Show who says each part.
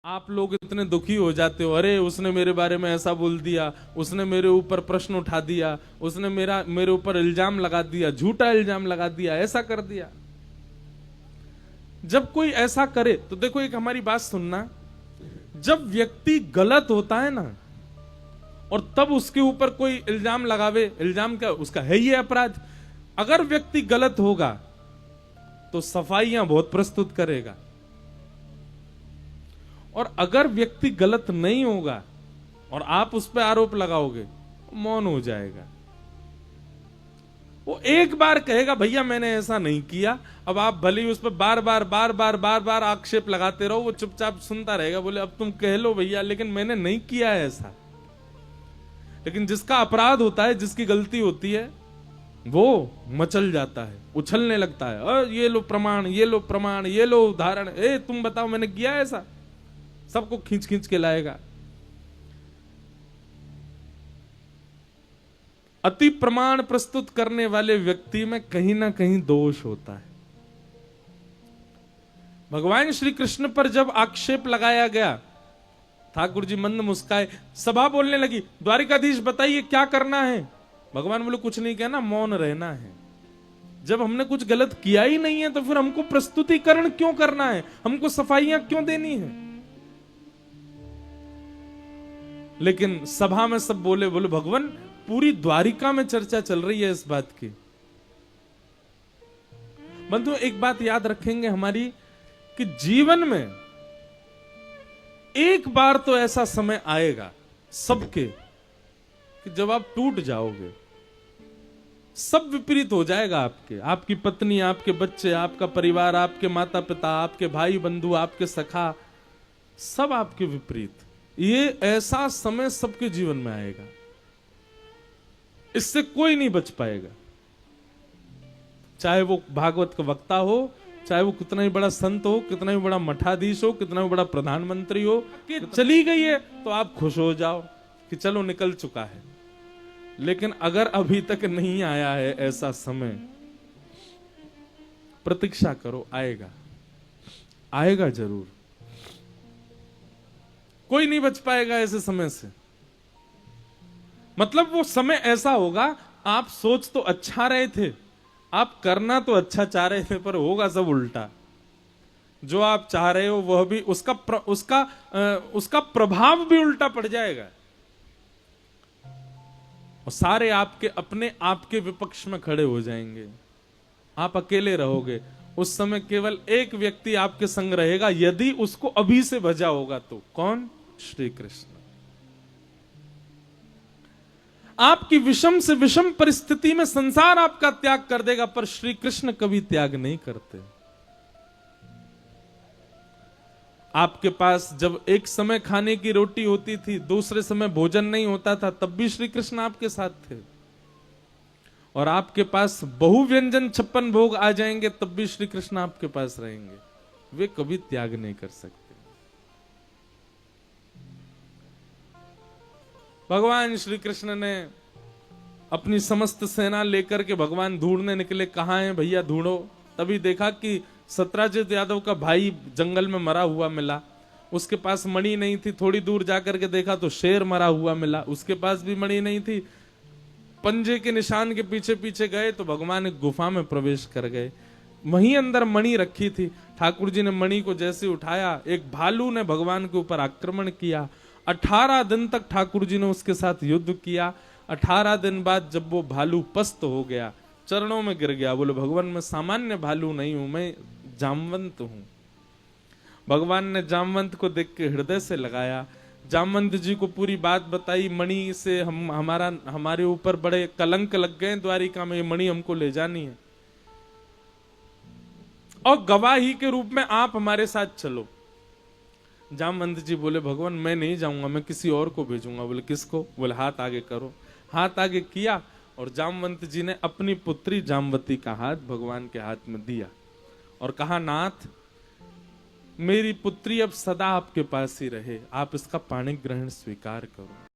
Speaker 1: आप लोग इतने दुखी हो जाते हो, अरे उसने मेरे बारे में ऐसा बोल दिया, उसने मेरे ऊपर प्रश्न उठा दिया, उसने मेरे ऊपर इल्जाम लगा दिया, झूठा इल्जाम लगा दिया, ऐसा कर दिया। जब कोई ऐसा करे तो देखो, एक हमारी बात सुनना, जब व्यक्ति गलत होता है ना और तब उसके ऊपर कोई इल्जाम लगावे, इल्जाम क्या, उसका है ये अपराध। अगर व्यक्ति गलत होगा तो सफाइयां बहुत प्रस्तुत करेगा, और अगर व्यक्ति गलत नहीं होगा और आप उस पर आरोप लगाओगे, मौन हो जाएगा। वो एक बार कहेगा भैया मैंने ऐसा नहीं किया, अब आप भले ही उस पर बार बार आक्षेप लगाते रहो, वो चुपचाप सुनता रहेगा, बोले अब तुम कह लो भैया लेकिन मैंने नहीं किया है ऐसा। लेकिन जिसका अपराध होता है, जिसकी गलती होती है, वो मचल जाता है, उछलने लगता है, ये लो प्रमाण, ये लो प्रमाण, ये लो उदाहरण, तुम बताओ मैंने किया ऐसा, सबको खींच खींच के लाएगा। अति प्रमाण प्रस्तुत करने वाले व्यक्ति में कहीं ना कहीं दोष होता है। भगवान श्री कृष्ण पर जब आक्षेप लगाया गया, ठाकुर जी मंद मुस्काए, सभा बोलने लगी, द्वारिकाधीश बताइए क्या करना है। भगवान बोले कुछ नहीं कहना, मौन रहना है। जब हमने कुछ गलत किया ही नहीं है तो फिर हमको प्रस्तुतिकरण क्यों करना है, हमको सफाइयां क्यों देनी है। लेकिन सभा में सब बोले भगवान पूरी द्वारिका में चर्चा चल रही है इस बात की। बंधु एक बात याद रखेंगे हमारी, कि जीवन में एक बार तो ऐसा समय आएगा सबके, कि जब आप टूट जाओगे, सब विपरीत हो जाएगा आपके, आपकी पत्नी, आपके बच्चे, आपका परिवार, आपके माता पिता, आपके भाई बंधु, आपके सखा, सब आपके विपरीत। ये ऐसा समय सबके जीवन में आएगा, इससे कोई नहीं बच पाएगा। चाहे वो भागवत का वक्ता हो, चाहे वो कितना ही बड़ा संत हो, कितना ही बड़ा मठाधीश हो, कितना ही बड़ा प्रधानमंत्री हो, कि चली गई है तो आप खुश हो जाओ कि चलो निकल चुका है। लेकिन अगर अभी तक नहीं आया है ऐसा समय, प्रतीक्षा करो, आएगा, आएगा जरूर। कोई नहीं बच पाएगा ऐसे समय से। मतलब वो समय ऐसा होगा, आप सोच तो अच्छा रहे थे, आप करना तो अच्छा चाह रहे थे, पर होगा सब उल्टा। जो आप चाह रहे हो वह भी, उसका प्रभाव भी उल्टा पड़ जाएगा, और सारे आपके अपने आपके विपक्ष में खड़े हो जाएंगे। आप अकेले रहोगे। उस समय केवल एक व्यक्ति आपके संग रहेगा, यदि उसको अभी से भजा होगा तो। कौन? श्री कृष्ण। आपकी विषम से विषम परिस्थिति में संसार आपका त्याग कर देगा, पर श्री कृष्ण कभी त्याग नहीं करते। आपके पास जब एक समय खाने की रोटी होती थी, दूसरे समय भोजन नहीं होता था, तब भी श्री कृष्ण आपके साथ थे। और आपके पास बहु व्यंजन 56 भोग आ जाएंगे, तब भी श्री कृष्ण आपके पास रहेंगे। वे कभी त्याग नहीं कर सकते। भगवान श्री कृष्ण ने अपनी समस्त सेना लेकर के भगवान ढूंढने निकले, कहां है भैया ढूंढो। तभी देखा कि सत्राजित यादव का भाई जंगल में मरा हुआ मिला, उसके पास मणि नहीं थी। थोड़ी दूर जाकर के देखा तो शेर मरा हुआ मिला, उसके पास भी मणि नहीं थी। पंजे के निशान के पीछे पीछे गए तो भगवान एक गुफा में प्रवेश कर गए, वहीं अंदर मणि रखी थी। ठाकुर जी ने मणि को जैसे उठाया, एक भालू ने भगवान के ऊपर आक्रमण किया। 18 दिन तक ठाकुर जी ने उसके साथ युद्ध किया। 18 दिन बाद जब वो भालू पस्त हो गया, चरणों में गिर गया, बोले भगवान मैं सामान्य भालू नहीं हूं, मैं जामवंत हूं। भगवान ने जामवंत को देख के हृदय से लगाया, जामवंत जी को पूरी बात बताई, मणि से हमारे ऊपर बड़े कलंक लग गए द्वारिका में, ये मणि हमको ले जानी है, और गवाही के रूप में आप हमारे साथ चलो। जामवंत जी बोले भगवान मैं नहीं जाऊंगा, मैं किसी और को भेजूंगा। बोले किसको? बोले हाथ आगे करो। हाथ आगे किया और जामवंत जी ने अपनी पुत्री जामवती का हाथ भगवान के हाथ में दिया और कहा, नाथ मेरी पुत्री अब सदा आपके पास ही रहे, आप इसका पाणी ग्रहण स्वीकार करो।